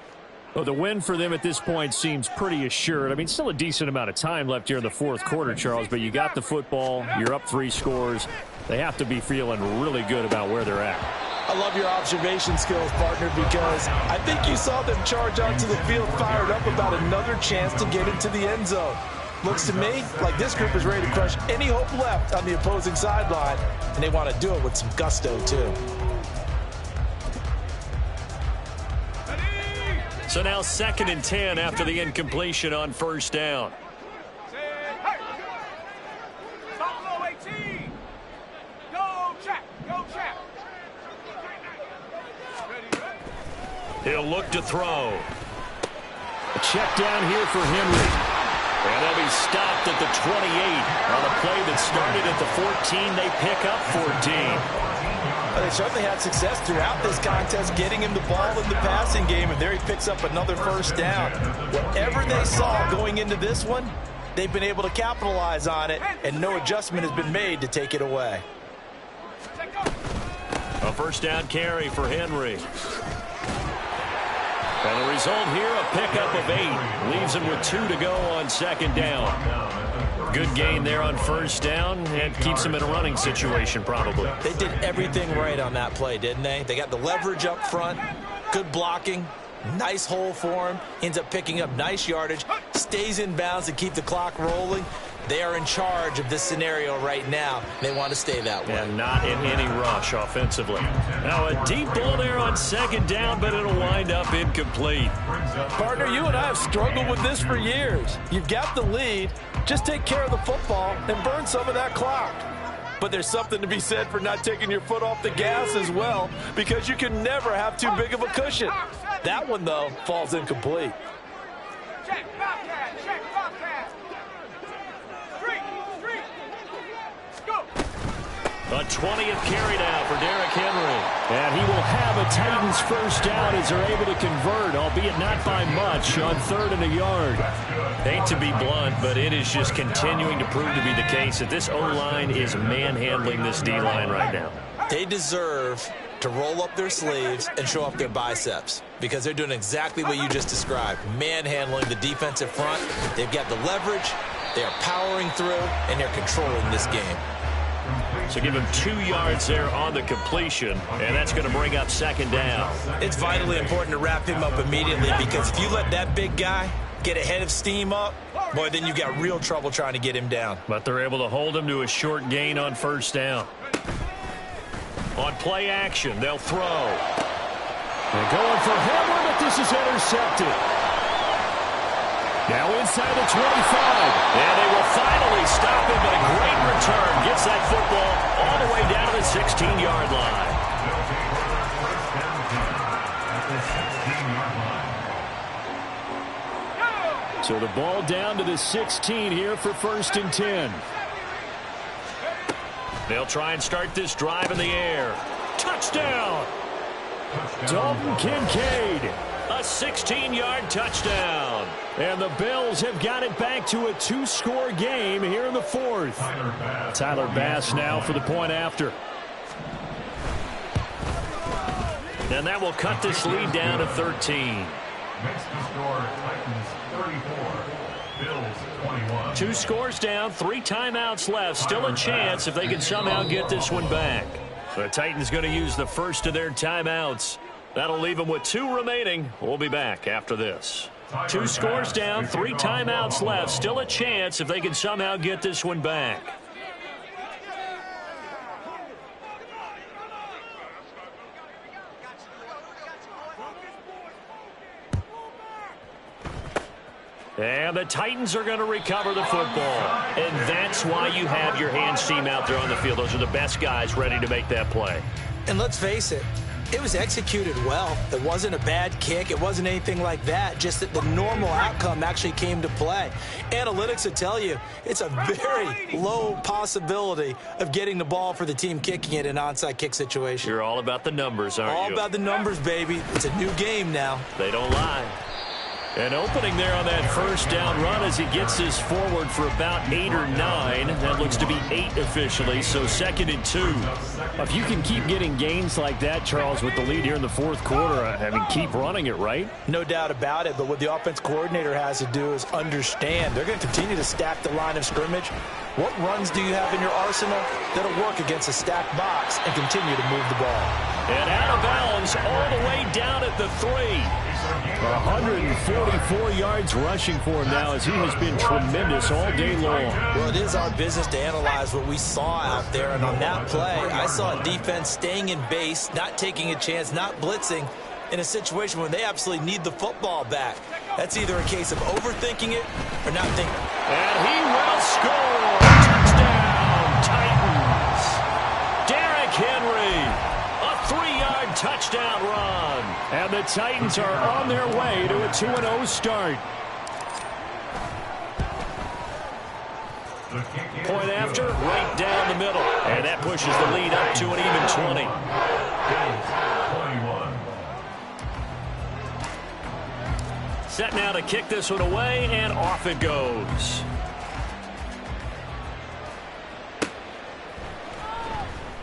[SPEAKER 5] Well, the win for them at this point seems pretty assured. I mean, still a decent amount of time left here in the fourth quarter, Charles, but you got the football, you're up 3 scores. They have to be feeling really good about where they're at.
[SPEAKER 3] I love your observation skills, partner, because I think you saw them charge onto the field fired up about another chance to get into the end zone. Looks to me like this group is ready to crush any hope left on the opposing sideline, and they want to do it with some gusto, too.
[SPEAKER 1] So now 2nd and 10 after the incompletion on first down. He'll look to throw.
[SPEAKER 5] A check down here for Henry.
[SPEAKER 1] And they'll be stopped at the 28. On a play that started at the 14, they pick up 14.
[SPEAKER 3] Well, they certainly had success throughout this contest getting him the ball in the passing game, and there he picks up another first down. Whatever they saw going into this one, they've been able to capitalize on it, and no adjustment has been made to take it away.
[SPEAKER 1] A first down carry for Henry. And the result here, a pickup of 8. Leaves him with 2 to go on 2nd down. Good gain there on first down and keeps him in a running situation probably.
[SPEAKER 3] They did everything right on that play, didn't they? They got the leverage up front, good blocking, nice hole for him, ends up picking up nice yardage, stays in bounds to keep the clock rolling. They are in charge of this scenario right now. They want to stay that way.
[SPEAKER 1] And not in any rush offensively. Now a deep ball there on 2nd down, but it'll wind up incomplete.
[SPEAKER 3] Partner, you and I have struggled with this for years. You've got the lead. Just take care of the football and burn some of that clock. But there's something to be said for not taking your foot off the gas as well, because you can never have too big of a cushion. That one, though, falls incomplete.
[SPEAKER 4] Check, Bobcat, check, Bobcat. Street, go.
[SPEAKER 1] A 20th carry now for Derrick Henry.
[SPEAKER 5] And he will have a Titans first down as they're able to convert, albeit not by much, on 3rd and a yard.
[SPEAKER 1] Hate to be blunt, but it is just continuing to prove to be the case that this O-line is manhandling this D-line right now.
[SPEAKER 3] They deserve to roll up their sleeves and show off their biceps, because they're doing exactly what you just described, manhandling the defensive front. They've got the leverage, they are powering through, and they're controlling this game.
[SPEAKER 1] So give him 2 yards there on the completion, and that's going to bring up 2nd down.
[SPEAKER 3] It's vitally important to wrap him up immediately, because if you let that big guy get a head of steam up, boy, then you've got real trouble trying to get him down.
[SPEAKER 1] But they're able to hold him to a short gain on first down. On play action, they'll throw.
[SPEAKER 5] They're going for Henry, but this is intercepted. Now inside the 25.
[SPEAKER 1] And they will finally stop him, but a great return. Gets that football all the way down to the 16-yard line.
[SPEAKER 5] So the ball down to the 16 here for 1st and 10.
[SPEAKER 1] They'll try and start this drive in the air. Touchdown!
[SPEAKER 5] Dalton Kincaid.
[SPEAKER 1] A 16-yard touchdown.
[SPEAKER 5] And the Bills have got it back to a 2-score game here in the 4th. Tyler Bass now for the point after.
[SPEAKER 1] And that will cut this lead down to 13.
[SPEAKER 6] Makes the score Titans 34, Bills 21.
[SPEAKER 1] 2 scores down, 3 timeouts left. Still a chance if they can somehow get this one back. The Titans going to use the first of their timeouts. That'll leave them with 2 remaining. We'll be back after this. 2 scores down, 3 timeouts left. Still a chance if they can somehow get this one back. And the Titans are going to recover the football. And that's why you have your hands team out there on the field. Those are the best guys ready to make that play.
[SPEAKER 3] And let's face it,
[SPEAKER 2] It was executed well. It wasn't a bad kick. It wasn't anything like that. Just that the normal outcome actually came to play. Analytics will tell you it's a very low possibility of getting the ball for the team kicking it in an onside kick situation.
[SPEAKER 1] You're all about the numbers, aren't you?
[SPEAKER 2] All about the numbers, baby. It's a new game now.
[SPEAKER 1] They don't lie. An opening there on that first down run as he gets this forward for about 8 or 9. That looks to be 8 officially, so 2nd and 2.
[SPEAKER 5] If you can keep getting gains like that, Charles, with the lead here in the fourth quarter, I mean, keep running it, right?
[SPEAKER 2] No doubt about it, but what the offense coordinator has to do is understand. They're going to continue to stack the line of scrimmage. What runs do you have in your arsenal that'll work against a stacked box and continue to move the ball?
[SPEAKER 1] And out of bounds all the way down at the 3.
[SPEAKER 5] 144 yards rushing for him now as he has been tremendous all day long.
[SPEAKER 2] Well, it is our business to analyze what we saw out there, and on that play, I saw a defense staying in base, not taking a chance, not blitzing in a situation where they absolutely need the football back. That's either a case of overthinking it or not thinking.
[SPEAKER 1] And he will score. Touchdown, Titans. Derrick Henry. A 3-yard touchdown run.
[SPEAKER 5] And the Titans are on their way to a 2-0 start.
[SPEAKER 1] Point after, right down the middle. And that pushes the lead up to an even 20.
[SPEAKER 6] 21.
[SPEAKER 1] Set now to kick this one away, and off it goes.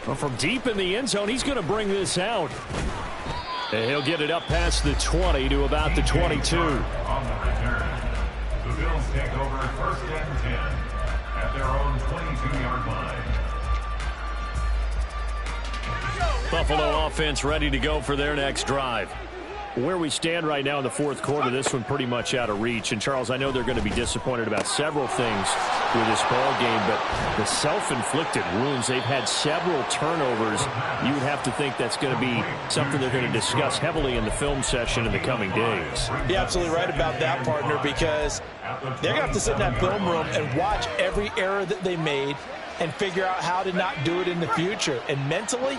[SPEAKER 5] Well, from deep in the end zone, he's going to bring this out. And he'll get it up past the 20 to about the 22.
[SPEAKER 6] On the return, the Bills take over 1st and 10 at their own 22-yard line.
[SPEAKER 1] Buffalo offense ready to go for their next drive.
[SPEAKER 5] Where we stand right now in the fourth quarter, this one pretty much out of reach. And, Charles, I know they're going to be disappointed about several things with this ball game, but the self-inflicted wounds, they've had several turnovers. You would have to think that's going to be something they're going to discuss heavily in the film session in the coming days.
[SPEAKER 2] You're absolutely right about that, partner, because they're going to have to sit in that film room and watch every error that they made and figure out how to not do it in the future. And mentally,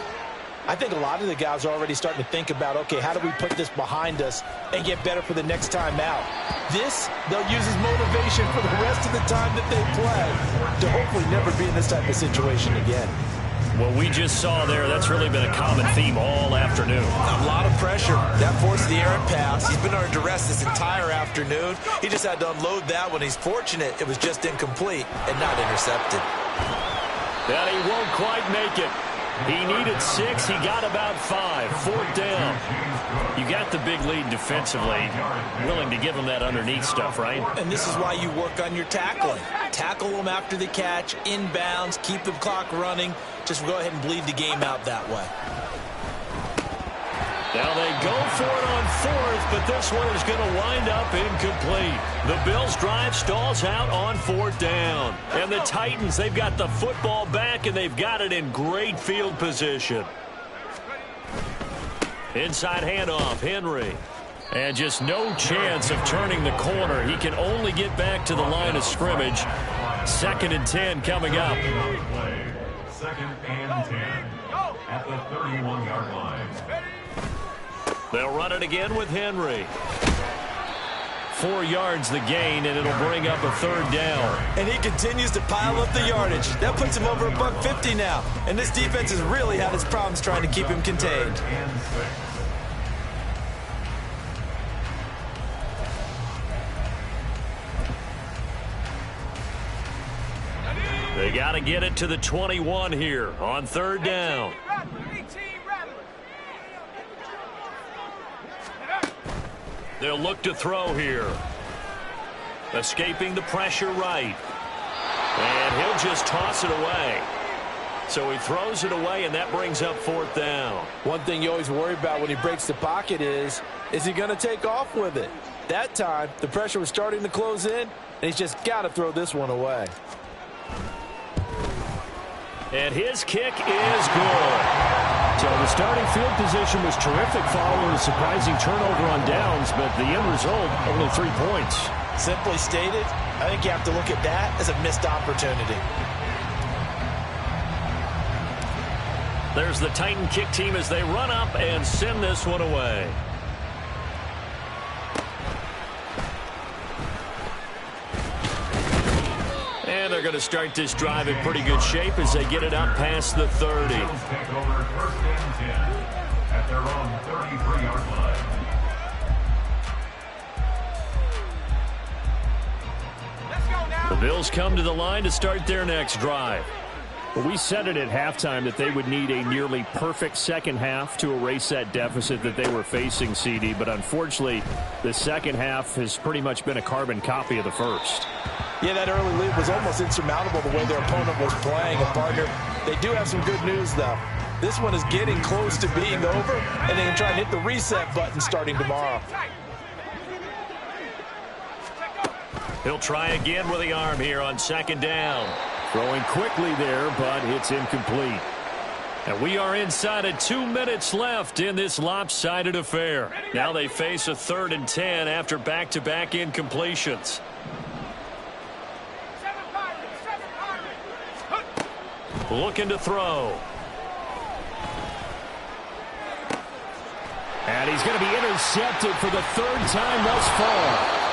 [SPEAKER 2] I think a lot of the guys are already starting to think about, okay, how do we put this behind us and get better for the next time out? This, they'll use as motivation for the rest of the time that they play to hopefully never be in this type of situation again.
[SPEAKER 1] What we just saw there, that's really been a common theme all afternoon.
[SPEAKER 2] A lot of pressure. That forced the errant pass. He's been under duress this entire afternoon. He just had to unload that one. He's fortunate it was just incomplete and not intercepted.
[SPEAKER 1] And he won't quite make it. He needed 6. He got about 5. 4th down. You got the big lead defensively. Willing to give him that underneath stuff, right?
[SPEAKER 2] And this is why you work on your tackling. Tackle them after the catch, inbounds, keep the clock running. Just go ahead and bleed the game out that way.
[SPEAKER 1] Now they go for it on 4th, but this one is going to wind up incomplete. The Bills' drive stalls out on 4th down. And the Titans, they've got the football back, and they've got it in great field position. Inside handoff, Henry. And just no chance of turning the corner. He can only get back to the line of scrimmage. 2nd and 10 coming up.
[SPEAKER 6] 2nd and 10 at the 31-yard line.
[SPEAKER 1] They'll run it again with Henry. 4 yards the gain, and it'll bring up a 3rd down.
[SPEAKER 2] And he continues to pile up the yardage. That puts him over $150 now. And this defense has really had its problems trying to keep him contained.
[SPEAKER 1] They got to get it to the 21 here on 3rd down. They'll look to throw here. Escaping the pressure right. And he'll just toss it away. So he throws it away, and that brings up 4th down.
[SPEAKER 2] One thing you always worry about when he breaks the pocket is he going to take off with it? That time, the pressure was starting to close in, and he's just got to throw this one away.
[SPEAKER 1] And his kick is good.
[SPEAKER 5] So the starting field position was terrific following a surprising turnover on downs, but the end result, only 3 points.
[SPEAKER 2] Simply stated, I think you have to look at that as a missed opportunity.
[SPEAKER 1] There's the Titan kick team as they run up and send this one away. And they're going to start this drive in pretty good shape as they get it up past the 30.
[SPEAKER 6] Bills take over first and 10 at their own 33-yard line.
[SPEAKER 4] Let's go now.
[SPEAKER 1] The Bills come to the line to start their next drive.
[SPEAKER 5] Well, we said it at halftime that they would need a nearly perfect second half to erase that deficit that they were facing, CD. But unfortunately, the second half has pretty much been a carbon copy of the first.
[SPEAKER 3] Yeah, that early lead was almost insurmountable the way their opponent was playing. And, partner, they do have some good news, though. This one is getting close to being over, and they can try and hit the reset button starting tomorrow.
[SPEAKER 1] He'll try again with the arm here on second down.
[SPEAKER 5] Throwing quickly there, but it's incomplete.
[SPEAKER 1] And we are inside of 2 minutes left in this lopsided affair. Now they face a 3rd and 10 after back-to-back incompletions. Looking to throw.
[SPEAKER 5] And he's going to be intercepted for the 3rd time thus far.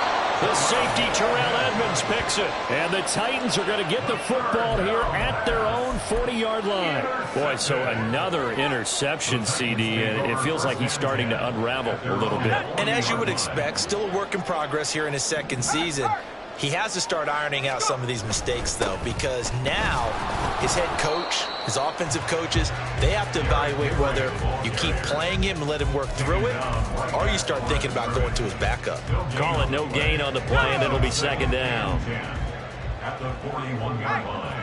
[SPEAKER 1] The safety, Terrell Edmonds, picks it.
[SPEAKER 5] And the Titans are going to get the football here at their own 40-yard line.
[SPEAKER 1] Boy, so another interception, CD, and it feels like he's starting to unravel a little bit.
[SPEAKER 2] And as you would expect, still a work in progress here in his second season. He has to start ironing out some of these mistakes, though, because now his head coach, his offensive coaches, they have to evaluate whether you keep playing him and let him work through it, or you start thinking about going to his backup.
[SPEAKER 1] Call it no gain on the play, and it'll be second down.
[SPEAKER 6] At the 41-yard line.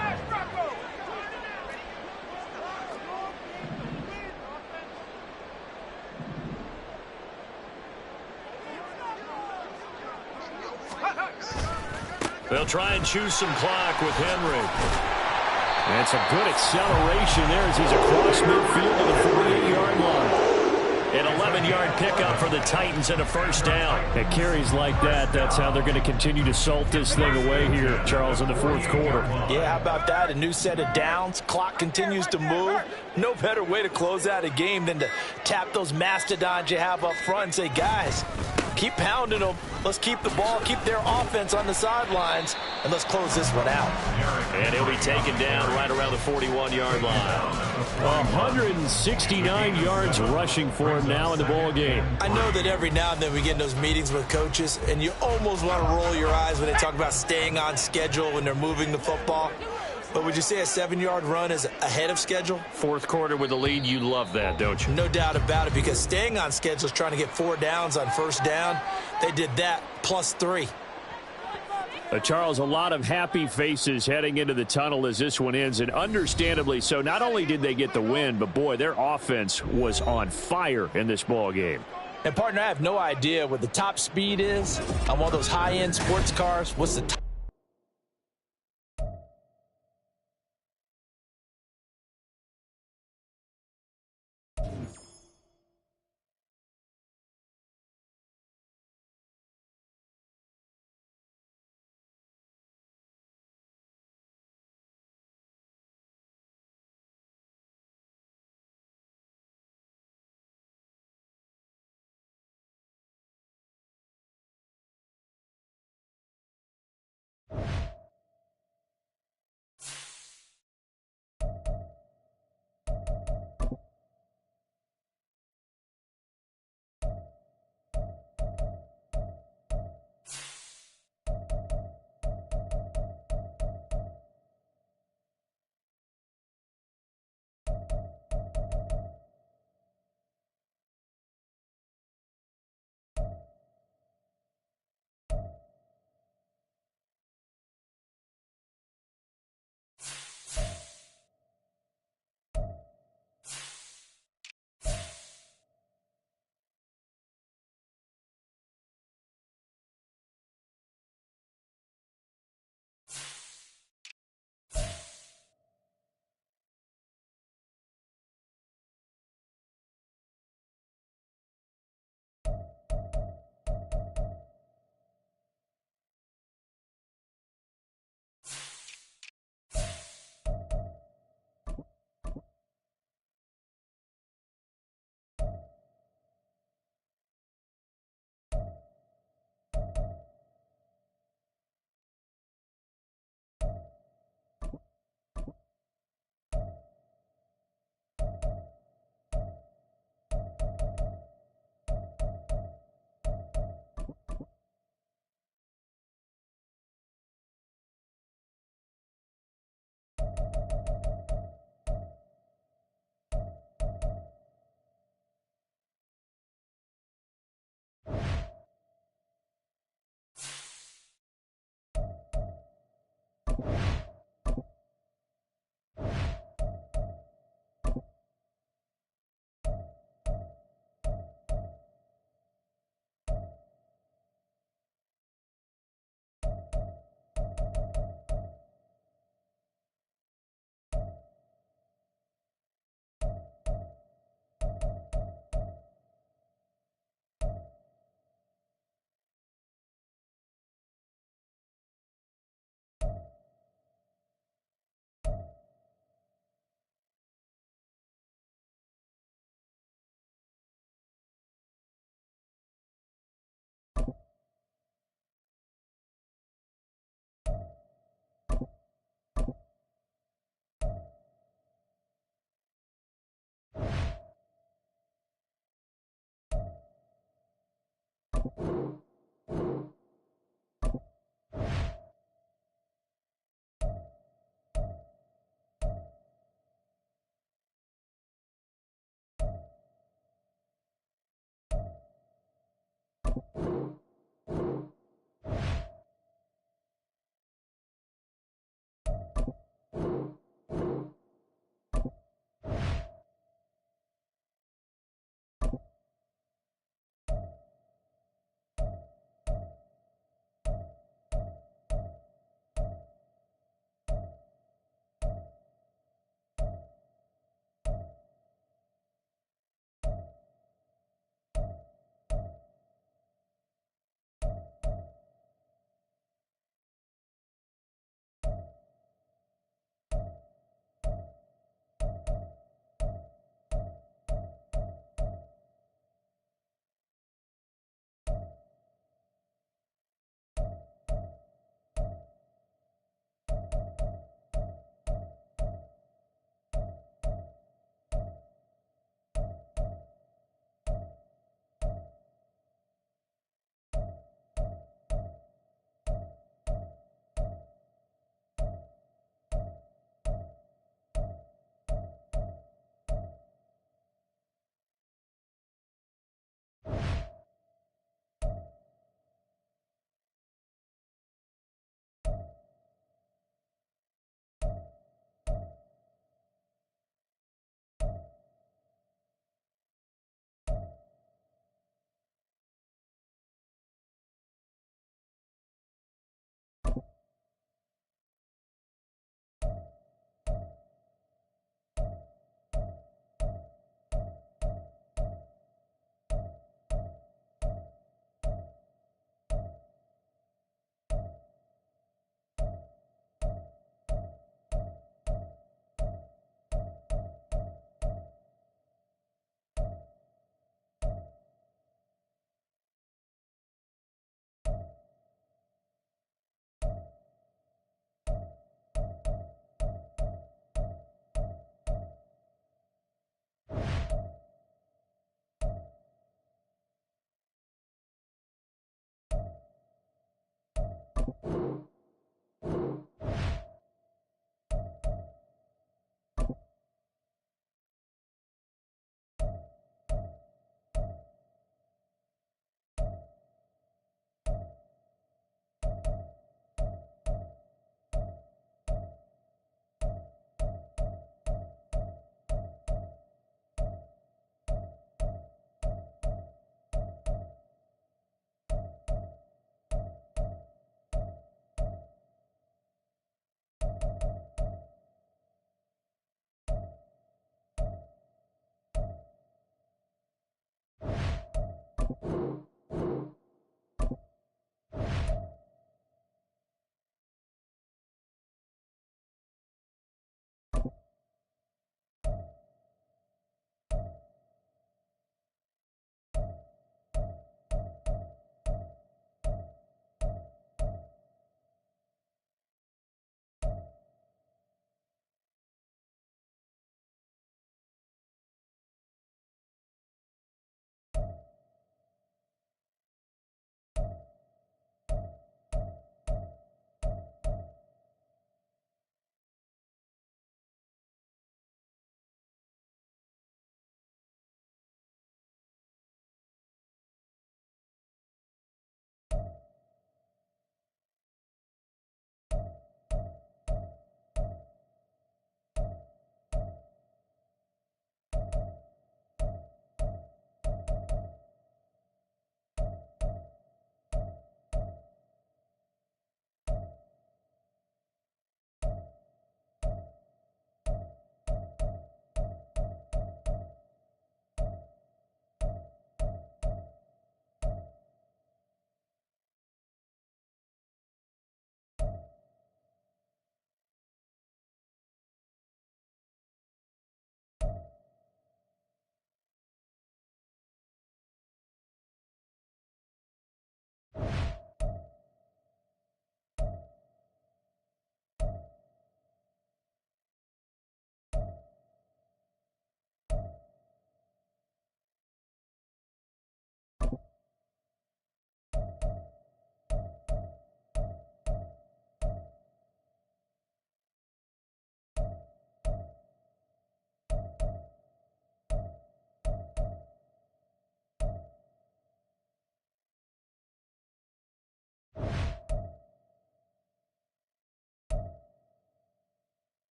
[SPEAKER 1] They'll try and choose some clock with Henry.
[SPEAKER 5] And it's a good acceleration there as he's across midfield to the 48-yard line.
[SPEAKER 1] An 11-yard pickup for the Titans and a first down.
[SPEAKER 5] At carries like that, that's how they're going to continue to salt this thing away here, Charles, in the 4th quarter.
[SPEAKER 3] Yeah, how about that? A new set of downs. Clock continues to move. No better way to close out a game than to tap those mastodons you have up front and say, guys, keep pounding them. Let's keep the ball, keep their offense on the sidelines, and let's close this one out.
[SPEAKER 1] And he'll be taken down right around the 41-yard line.
[SPEAKER 5] 169 yards rushing for him now in the ball game.
[SPEAKER 2] I know that every now and then we get in those meetings with coaches, and you almost want to roll your eyes when they talk about staying on schedule when they're moving the football. But would you say a 7-yard run is ahead of schedule?
[SPEAKER 1] 4th quarter with the lead, you love that, don't you?
[SPEAKER 2] No doubt about it, because staying on schedule is trying to get 4 downs on first down. They did that plus 3.
[SPEAKER 5] Charles, a lot of happy faces heading into the tunnel as this one ends, and understandably so. Not only did they get the win, but, boy, their offense was on fire in this ball game.
[SPEAKER 2] And, partner, I have no idea what the top speed is on one of those high-end sports cars. What's the top